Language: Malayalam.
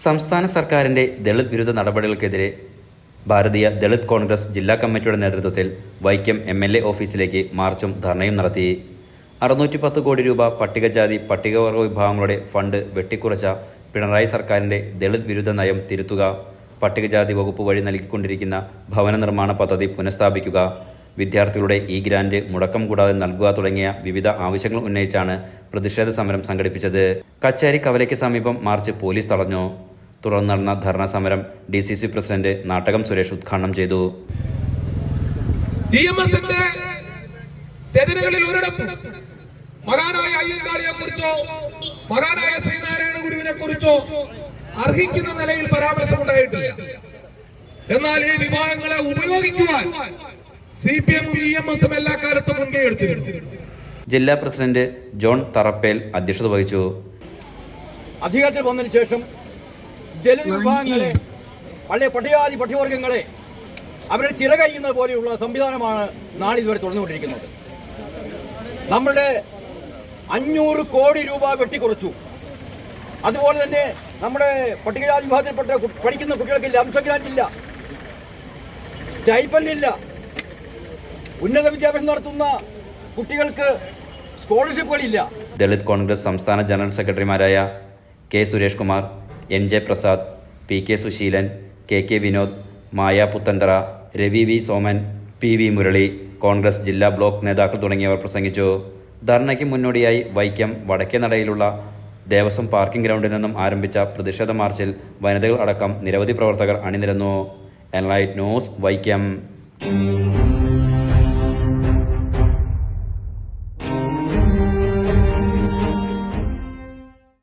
സംസ്ഥാന സർക്കാരിന്റെ ദളിത് വിരുദ്ധ നടപടികൾക്കെതിരെ ഭാരതീയ ദളിത് കോൺഗ്രസ് ജില്ലാ കമ്മിറ്റിയുടെ നേതൃത്വത്തിൽ വൈക്കം MLA ഓഫീസിലേക്ക് മാർച്ചും ധർണയും നടത്തി. 610 കോടി രൂപ പട്ടികജാതി പട്ടികവർഗ വിഭാഗങ്ങളുടെ ഫണ്ട് വെട്ടിക്കുറച്ച പിണറായി സർക്കാരിന്റെ ദളിത് വിരുദ്ധ നയം തിരുത്തുക, പട്ടികജാതി വകുപ്പ് വഴി നൽകിക്കൊണ്ടിരിക്കുന്ന ഭവന നിർമ്മാണ പദ്ധതി പുനഃസ്ഥാപിക്കുക, വിദ്യാർത്ഥികളുടെ ഈ ഗ്രാന്റ് മുടക്കം കൂടാതെ നൽകുക തുടങ്ങിയ വിവിധ ആവശ്യങ്ങൾ ഉന്നയിച്ചാണ് പ്രതിഷേധ സമരം സംഘടിപ്പിച്ചത്. കച്ചേരി കവലയ്ക്ക് സമീപം മാർച്ച് പോലീസ് തടഞ്ഞു. തുടർന്ന് നടന്ന ധർണാ സമരം DCC പ്രസിഡന്റ് നാട്ടകം സുരേഷ് ഉദ്ഘാടനം ചെയ്തു. മഹാനായ അയ്യങ്കാളിയെ കുറിച്ചോ മഹാനായ ശ്രീനാരായണ ഗുരുവിനെ കുറിച്ചോ അർഹിക്കുന്ന നിലയിൽ പരാമർശമുണ്ടായിട്ടില്ല. എന്നാൽ ഈ വിഭാഗങ്ങളെ ഉപയോഗിക്കുവാൻ CPM-ഉം EMS-ഉം എല്ലാ കാലത്തും മുൻകൈ എടുത്തിരുന്നു. ജില്ലാ പ്രസിഡന്റ് ജോൺ തറപ്പേൽ അധ്യക്ഷത വഹിച്ചു. അധികാരത്തിൽ വന്നതിന് ശേഷം ദളിത് വിഭാഗങ്ങളെ, പഴയ പട്ടികജാതി പട്ടികവർഗങ്ങളെ അവരുടെ ചിറകയ്യുന്നത് പോലെയുള്ള സംവിധാനമാണ് നാളിതുവരെ തുടർന്നുകൊണ്ടിരിക്കുന്നത്. നമ്മുടെ 500 കോടി രൂപ വെട്ടിക്കുറച്ചു. അതുപോലെ തന്നെ നമ്മുടെ പട്ടികജാതി വിഭാഗത്തിൽപ്പെട്ട പഠിക്കുന്ന കുട്ടികൾക്ക് ലംസം ഗ്രാന്റ് ഇല്ല, സ്റ്റൈപ്പൻഡ് ഇല്ല, ഉന്നത വിദ്യാഭ്യാസം നടത്തുന്ന കുട്ടികൾക്ക് സ്കോളർഷിപ്പുകളില്ല. ദളിത് കോൺഗ്രസ് സംസ്ഥാന ജനറൽ സെക്രട്ടറിമാരായ K. Suresh Kumar, NJ Prasad, PK Suseelan, KK Vinod, മായ പുത്തൻതറ, രവി V. സോമൻ, PV മുരളി, കോൺഗ്രസ് ജില്ലാ ബ്ലോക്ക് നേതാക്കൾ തുടങ്ങിയവർ പ്രസംഗിച്ചു. ധർണയ്ക്ക് മുന്നോടിയായി വൈക്കം വടക്കേനടയിലുള്ള ദേവസ്വം പാർക്കിംഗ് ഗ്രൗണ്ടിൽ നിന്നും ആരംഭിച്ച പ്രതിഷേധ മാർച്ചിൽ വനിതകൾ അടക്കം നിരവധി പ്രവർത്തകർ അണിനിരന്നു. Enlight news, Vaikom.